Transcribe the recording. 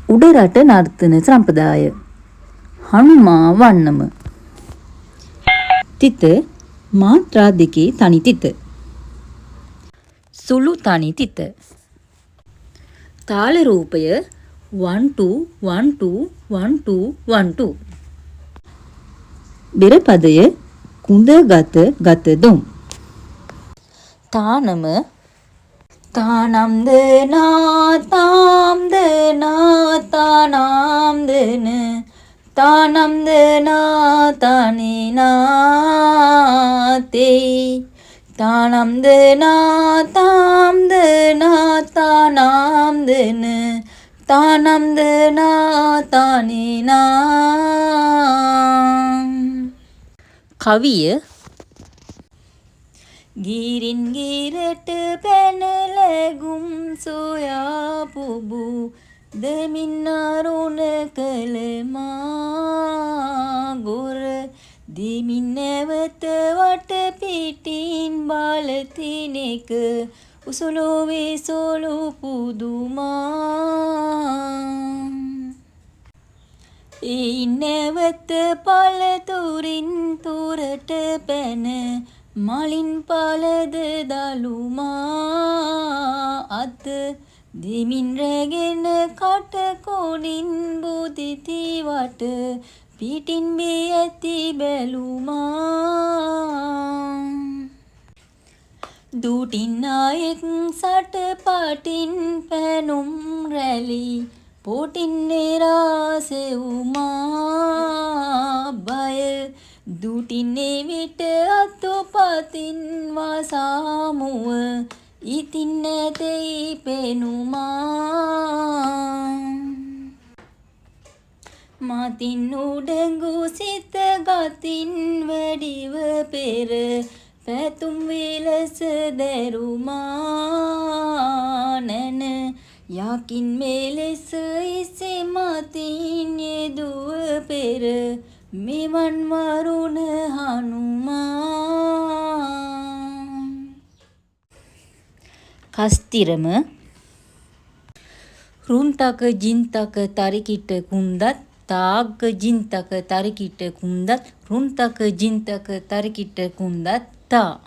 උඩරට නර්තන සම්ප්‍රදාය. හනුමා වන්නම. තිත මාත්‍රා දෙකේ තනි තිත. සුළු තනි තිත. තාල රූපය 1 2 1 2 1 2 1 2. බෙර පදය කුඳ ගත ගත දුම්. තානම තානම් දනා තාම් දනා තානම් දන තානම් දනා තනිනා තේ තානම් දනා තාම් දනා තානම් දන තානම් දනා තනිනා. කවිය ගිරින් ගිරට පැනලැගුම් සොයා පුබු දෙමින් අරුණ කළ මා ගොර දෙමින් නැවත වට පිටින් බලතිනෙක උසුලුවේ සොලු පුදුමා එයින් නැවත පළතුරින් තුරට පැන මලින් පළද දළුමා අත දෙමින් රැගෙන කටකොණින් බුදිති වට පිටින් බී ඇති බැලුමා දුටින් ආයෙක් සටපටින් පැනුම් රැලි පොටින් නිරාසෙවුමා බය දුටින් එවිට අතුපතින් වසාමුව ඉතින් නැතෙයි පෙනුමා මතින් උඩඟු සිත ගතින් වැඩිව පෙර පැතුම් විලස දැරුමා නැන යකින් මෙලෙස ඉසි මතින් යෙදුව පෙර මෙවන් වරුණ හනුමා. කස්තිරම රුන්තක ජින්තක තරිකිට කුන්දත් තාග්ග ජින්තක තරිකිට කුන්දත් රුන්තක ජින්තක තරිකිට කුන්දත් තා